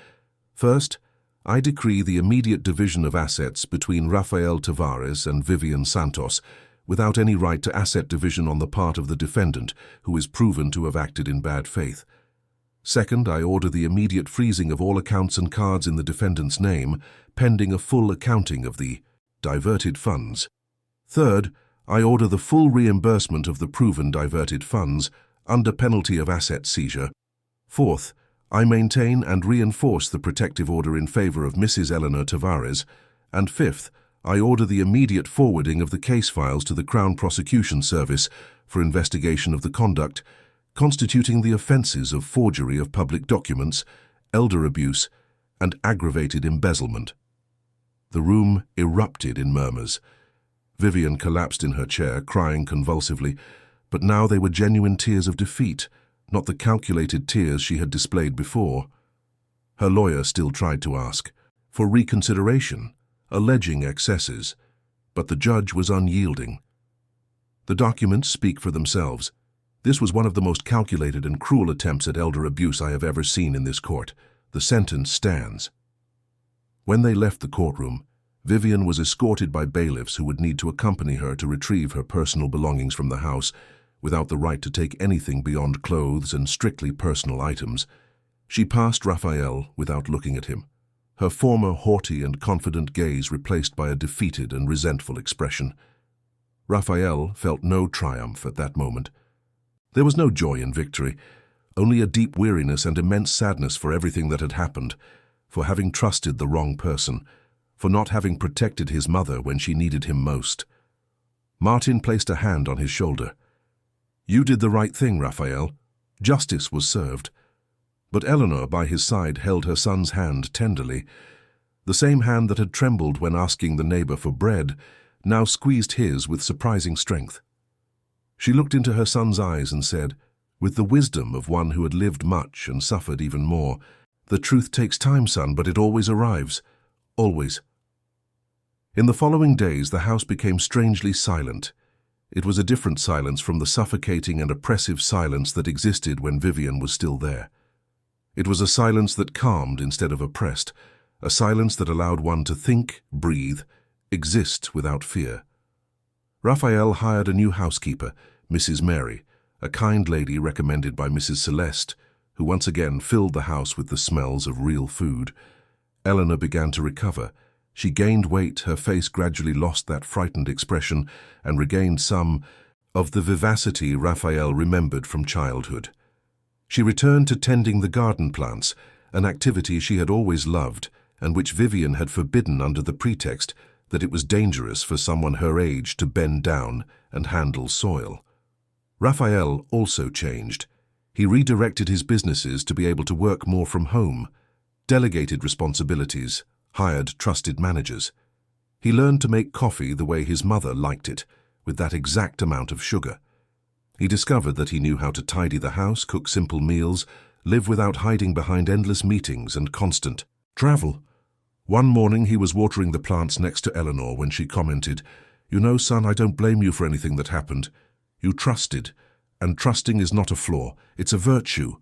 First, I decree the immediate division of assets between Rafael Tavares and Vivian Santos, without any right to asset division on the part of the defendant, who is proven to have acted in bad faith. Second, I order the immediate freezing of all accounts and cards in the defendant's name, pending a full accounting of the diverted funds. Third, I order the full reimbursement of the proven diverted funds, under penalty of asset seizure. Fourth, I maintain and reinforce the protective order in favor of Mrs. Eleanor Tavares. And fifth, I order the immediate forwarding of the case files to the Crown Prosecution Service for investigation of the conduct constituting the offences of forgery of public documents, elder abuse, and aggravated embezzlement. The room erupted in murmurs. Vivian collapsed in her chair, crying convulsively, but now they were genuine tears of defeat, not the calculated tears she had displayed before. Her lawyer still tried to ask for reconsideration, alleging excesses, but the judge was unyielding. The documents speak for themselves. This was one of the most calculated and cruel attempts at elder abuse I have ever seen in this court. The sentence stands. When they left the courtroom, Vivian was escorted by bailiffs who would need to accompany her to retrieve her personal belongings from the house, without the right to take anything beyond clothes and strictly personal items. She passed Raphael without looking at him, her former haughty and confident gaze replaced by a defeated and resentful expression. Raphael felt no triumph at that moment. There was no joy in victory, only a deep weariness and immense sadness for everything that had happened, for having trusted the wrong person, for not having protected his mother when she needed him most. Martin placed a hand on his shoulder. "You did the right thing, Raphael. Justice was served." But Eleanor by his side held her son's hand tenderly. The same hand that had trembled when asking the neighbor for bread now squeezed his with surprising strength. She looked into her son's eyes and said, with the wisdom of one who had lived much and suffered even more, "The truth takes time, son, but it always arrives. Always." In the following days, the house became strangely silent. It was a different silence from the suffocating and oppressive silence that existed when Vivian was still there. It was a silence that calmed instead of oppressed, a silence that allowed one to think, breathe, exist without fear. Raphael hired a new housekeeper, Mrs. Mary, a kind lady recommended by Mrs. Celeste, who once again filled the house with the smells of real food. Eleanor began to recover. She gained weight, her face gradually lost that frightened expression, and regained some of the vivacity Raphael remembered from childhood. She returned to tending the garden plants, an activity she had always loved, and which Vivian had forbidden under the pretext that it was dangerous for someone her age to bend down and handle soil. Raphael also changed. He redirected his businesses to be able to work more from home, delegated responsibilities, hired trusted managers. He learned to make coffee the way his mother liked it, with that exact amount of sugar. He discovered that he knew how to tidy the house, cook simple meals, live without hiding behind endless meetings and constant travel. One morning he was watering the plants next to Eleanor when she commented, "You know, son, I don't blame you for anything that happened. You trusted, and trusting is not a flaw, it's a virtue.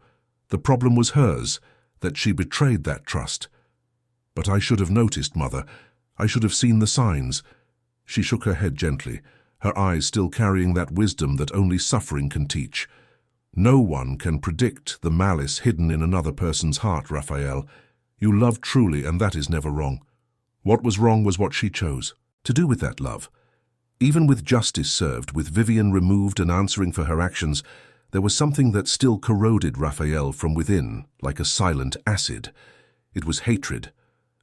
The problem was hers, that she betrayed that trust. But I should have noticed, Mother. I should have seen the signs." She shook her head gently, her eyes still carrying that wisdom that only suffering can teach. "No one can predict the malice hidden in another person's heart, Raphael. You love truly, and that is never wrong. What was wrong was what she chose to do with that love." Even with justice served, with Vivian removed and answering for her actions, there was something that still corroded Raphael from within, like a silent acid. It was hatred,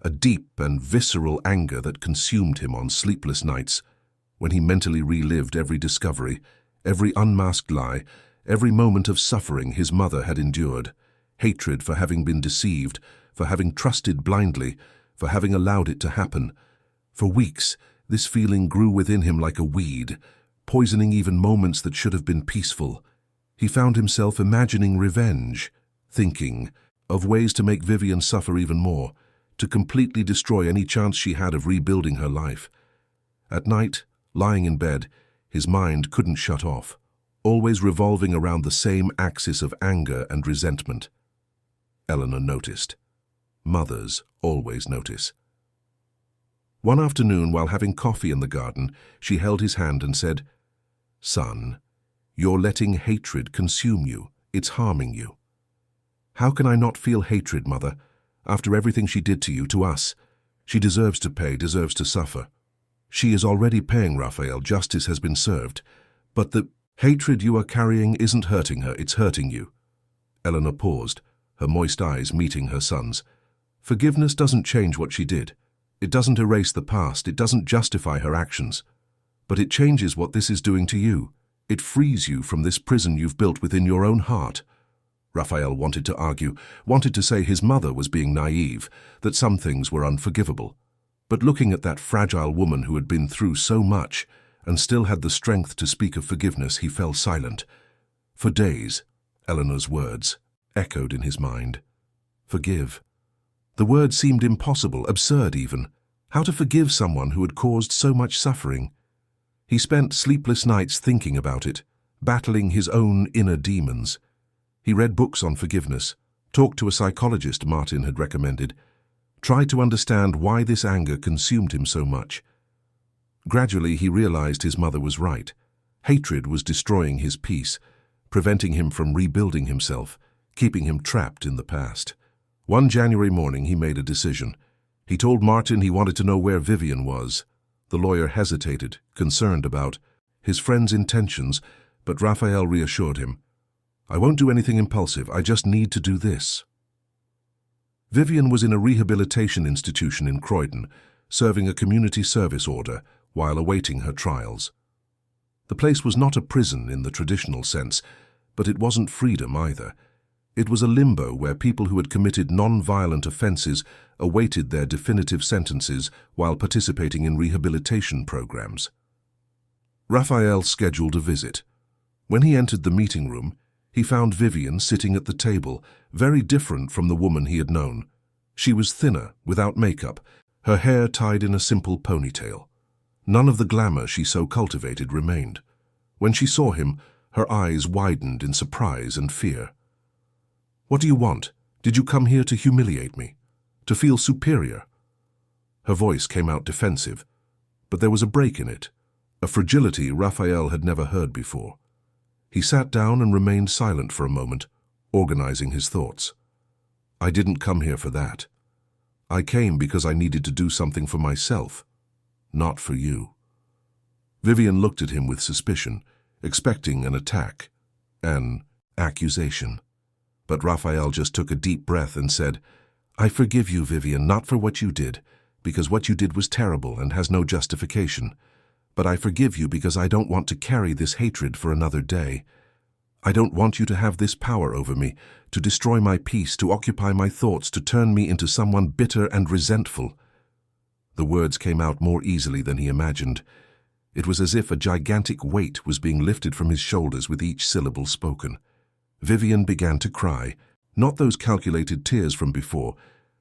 a deep and visceral anger that consumed him on sleepless nights, when he mentally relived every discovery, every unmasked lie, every moment of suffering his mother had endured. Hatred for having been deceived, for having trusted blindly, for having allowed it to happen. For weeks, this feeling grew within him like a weed, poisoning even moments that should have been peaceful. He found himself imagining revenge, thinking of ways to make Vivian suffer even more, to completely destroy any chance she had of rebuilding her life. At night, lying in bed, his mind couldn't shut off, always revolving around the same axis of anger and resentment. Eleanor noticed. Mothers always notice. One afternoon, while having coffee in the garden, she held his hand and said, "Son, you're letting hatred consume you. It's harming you." "How can I not feel hatred, Mother? After everything she did to you, to us. She deserves to pay, deserves to suffer." "She is already paying, Raphael. Justice has been served. But the hatred you are carrying isn't hurting her, it's hurting you." Eleanor paused, her moist eyes meeting her son's. "Forgiveness doesn't change what she did. It doesn't erase the past, it doesn't justify her actions. But it changes what this is doing to you. It frees you from this prison you've built within your own heart." Raphael wanted to argue, wanted to say his mother was being naive, that some things were unforgivable. But looking at that fragile woman who had been through so much and still had the strength to speak of forgiveness, he fell silent. For days, Eleanor's words echoed in his mind. Forgive. The word seemed impossible, absurd even. How to forgive someone who had caused so much suffering? He spent sleepless nights thinking about it, battling his own inner demons. He read books on forgiveness, talked to a psychologist Martin had recommended, tried to understand why this anger consumed him so much. Gradually he realized his mother was right. Hatred was destroying his peace, preventing him from rebuilding himself, keeping him trapped in the past. One January morning he made a decision. He told Martin he wanted to know where Vivian was. The lawyer hesitated, concerned about his friend's intentions, but Raphael reassured him. "I won't do anything impulsive, I just need to do this." Vivian was in a rehabilitation institution in Croydon, serving a community service order while awaiting her trials. The place was not a prison in the traditional sense, but it wasn't freedom either. It was a limbo where people who had committed non-violent offenses awaited their definitive sentences while participating in rehabilitation programs. Raphael scheduled a visit. When he entered the meeting room, he found Vivian sitting at the table, very different from the woman he had known. She was thinner, without makeup, her hair tied in a simple ponytail. None of the glamour she so cultivated remained. When she saw him, her eyes widened in surprise and fear. "What do you want? Did you come here to humiliate me? To feel superior?" Her voice came out defensive. but there was a break in it, a fragility Raphael had never heard before. He sat down and remained silent for a moment, organizing his thoughts. I didn't come here for that. I came because I needed to do something for myself, not for you. Vivian looked at him with suspicion, expecting an attack, an accusation. But Raphael just took a deep breath and said, I forgive you, Vivian, not for what you did, because what you did was terrible and has no justification. But I forgive you because I don't want to carry this hatred for another day. I don't want you to have this power over me, to destroy my peace, to occupy my thoughts, to turn me into someone bitter and resentful. The words came out more easily than he imagined. It was as if a gigantic weight was being lifted from his shoulders with each syllable spoken. Vivian began to cry, not those calculated tears from before,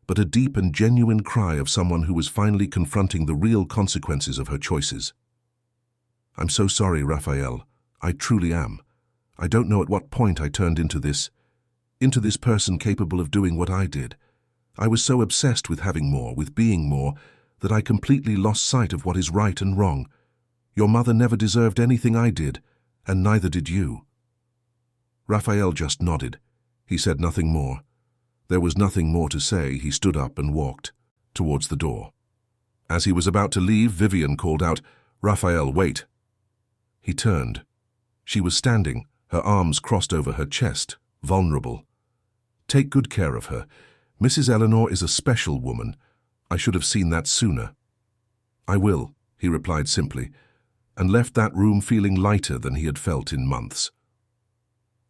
but a deep and genuine cry of someone who was finally confronting the real consequences of her choices. I'm so sorry, Raphael. I truly am. I don't know at what point I turned into this person capable of doing what I did. I was so obsessed with having more, with being more, that I completely lost sight of what is right and wrong. Your mother never deserved anything I did, and neither did you. Raphael just nodded. He said nothing more. There was nothing more to say. He stood up and walked towards the door. As he was about to leave, Vivian called out, Raphael, wait. He turned. She was standing, her arms crossed over her chest, vulnerable. Take good care of her. Mrs. Eleanor is a special woman. I should have seen that sooner. I will, he replied simply, and left that room feeling lighter than he had felt in months.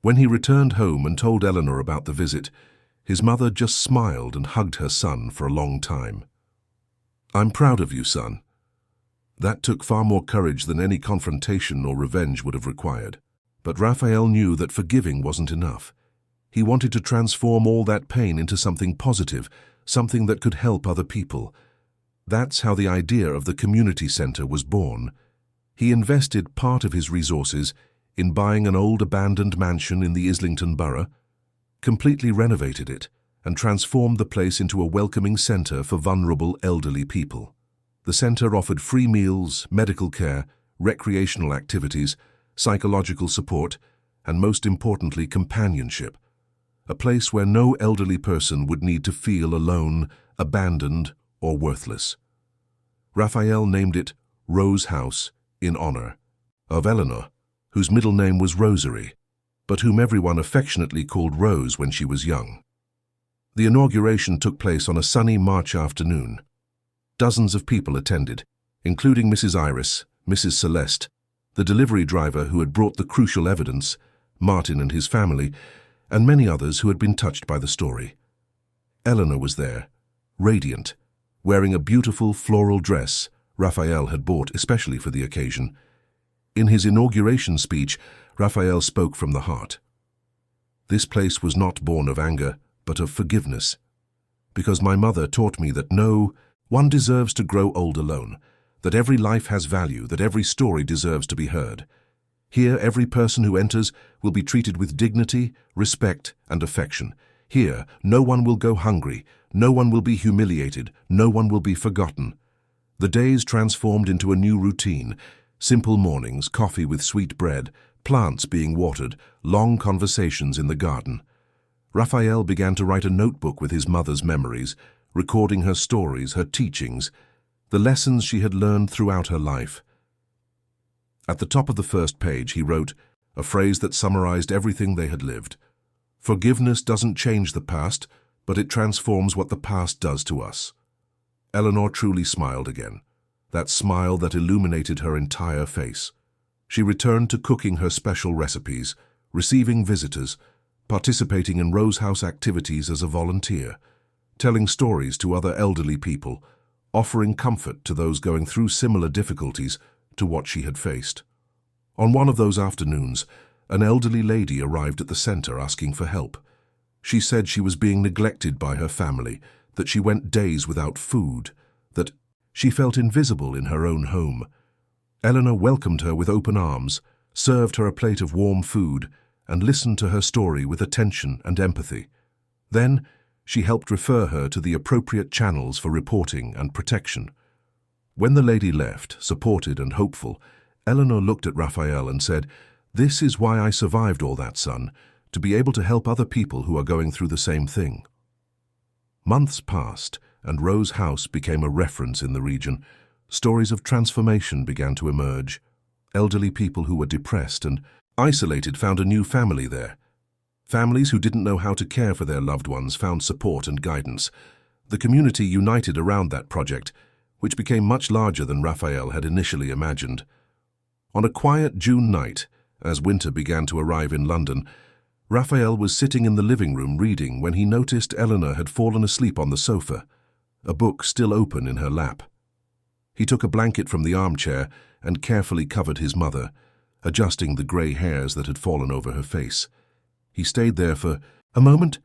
When he returned home and told Eleanor about the visit, his mother just smiled and hugged her son for a long time. I'm proud of you, son. That took far more courage than any confrontation or revenge would have required. But Raphael knew that forgiving wasn't enough. He wanted to transform all that pain into something positive, something that could help other people. That's how the idea of the community center was born. He invested part of his resources in buying an old abandoned mansion in the Islington borough, completely renovated it, and transformed the place into a welcoming center for vulnerable elderly people. The center offered free meals, medical care, recreational activities, psychological support, and most importantly, companionship. A place where no elderly person would need to feel alone, abandoned, or worthless. Raphael named it Rose House in honor of Eleanor, whose middle name was Rosary, but whom everyone affectionately called Rose when she was young. The inauguration took place on a sunny March afternoon. Dozens of people attended, including Mrs. Iris, Mrs. Celeste, the delivery driver who had brought the crucial evidence, Martin and his family, and many others who had been touched by the story. Eleanor was there, radiant, wearing a beautiful floral dress Raphael had bought especially for the occasion. In his inauguration speech, Raphael spoke from the heart. This place was not born of anger, but of forgiveness. Because my mother taught me that no one deserves to grow old alone, that every life has value, that every story deserves to be heard. Here, every person who enters will be treated with dignity, respect, and affection. Here, no one will go hungry, no one will be humiliated, no one will be forgotten. The days transformed into a new routine, simple mornings, coffee with sweet bread, plants being watered, long conversations in the garden. Raphael began to write a notebook with his mother's memories, recording her stories, her teachings, the lessons she had learned throughout her life. At the top of the first page, he wrote a phrase that summarized everything they had lived. Forgiveness doesn't change the past, but it transforms what the past does to us. Eleanor truly smiled again, that smile that illuminated her entire face. She returned to cooking her special recipes, receiving visitors, participating in Rose House activities as a volunteer, telling stories to other elderly people, offering comfort to those going through similar difficulties to what she had faced. On one of those afternoons, an elderly lady arrived at the center asking for help. She said she was being neglected by her family, that she went days without food, that she felt invisible in her own home. Eleanor welcomed her with open arms, served her a plate of warm food, and listened to her story with attention and empathy. Then, she helped refer her to the appropriate channels for reporting and protection. When the lady left, supported and hopeful, Eleanor looked at Raphael and said, "This is why I survived all that, son, to be able to help other people who are going through the same thing." Months passed, and Rose House became a reference in the region. Stories of transformation began to emerge. Elderly people who were depressed and isolated found a new family there. Families who didn't know how to care for their loved ones found support and guidance. The community united around that project, which became much larger than Raphael had initially imagined. On a quiet June night, as winter began to arrive in London, Raphael was sitting in the living room reading when he noticed Eleanor had fallen asleep on the sofa, a book still open in her lap. He took a blanket from the armchair and carefully covered his mother, adjusting the grey hairs that had fallen over her face. He stayed there for a moment,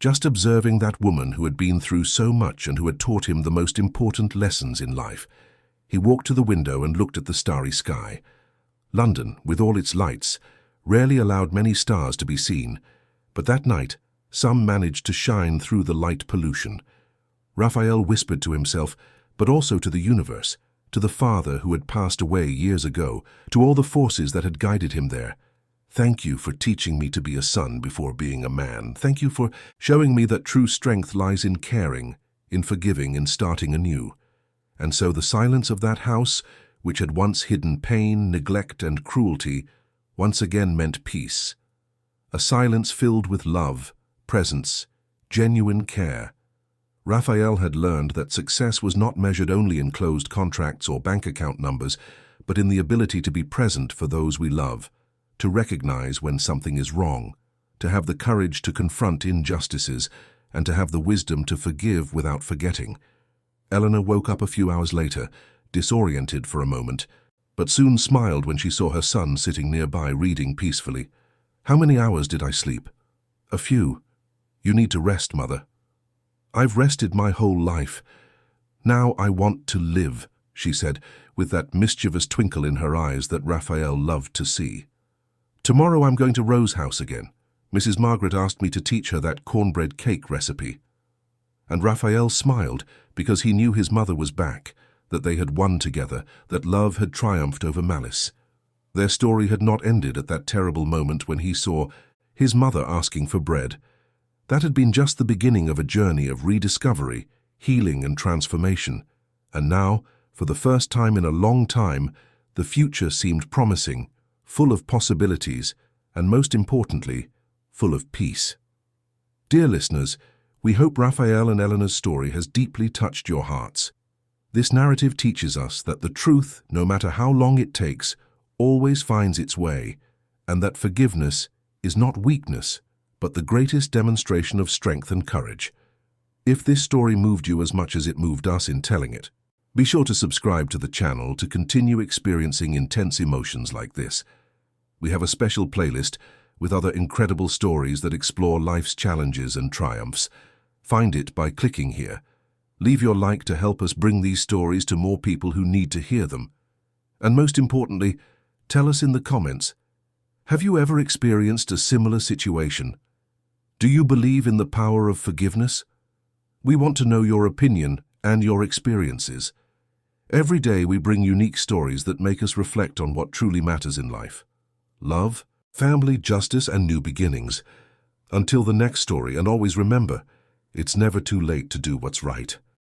just observing that woman who had been through so much and who had taught him the most important lessons in life. He walked to the window and looked at the starry sky. London, with all its lights, rarely allowed many stars to be seen, but that night some managed to shine through the light pollution. Raphael whispered to himself, but also to the universe, to the father who had passed away years ago, to all the forces that had guided him there. "Thank you for teaching me to be a son before being a man. Thank you for showing me that true strength lies in caring, in forgiving and starting anew." And so the silence of that house, which had once hidden pain, neglect and cruelty, once again meant peace. A silence filled with love, presence, genuine care. Raphael had learned that success was not measured only in closed contracts or bank account numbers, but in the ability to be present for those we love, to recognize when something is wrong, to have the courage to confront injustices, and to have the wisdom to forgive without forgetting. Eleanor woke up a few hours later, disoriented for a moment, but soon smiled when she saw her son sitting nearby reading peacefully. "How many hours did I sleep?" "A few. You need to rest, Mother." "I've rested my whole life. Now I want to live," she said, with that mischievous twinkle in her eyes that Raphael loved to see. "Tomorrow I'm going to Rose House again. Mrs. Margaret asked me to teach her that cornbread cake recipe." And Raphael smiled because he knew his mother was back, that they had won together, that love had triumphed over malice. Their story had not ended at that terrible moment when he saw his mother asking for bread. That had been just the beginning of a journey of rediscovery, healing and transformation. And now, for the first time in a long time, the future seemed promising, full of possibilities, and most importantly, full of peace. Dear listeners, we hope Raphael and Eleanor's story has deeply touched your hearts. This narrative teaches us that the truth, no matter how long it takes, always finds its way, and that forgiveness is not weakness, but the greatest demonstration of strength and courage. If this story moved you as much as it moved us in telling it, be sure to subscribe to the channel to continue experiencing intense emotions like this. We have a special playlist with other incredible stories that explore life's challenges and triumphs. Find it by clicking here. Leave your like to help us bring these stories to more people who need to hear them. And most importantly, tell us in the comments, have you ever experienced a similar situation? Do you believe in the power of forgiveness? We want to know your opinion and your experiences. Every day we bring unique stories that make us reflect on what truly matters in life. Love, family, justice, and new beginnings. Until the next story, and always remember, it's never too late to do what's right.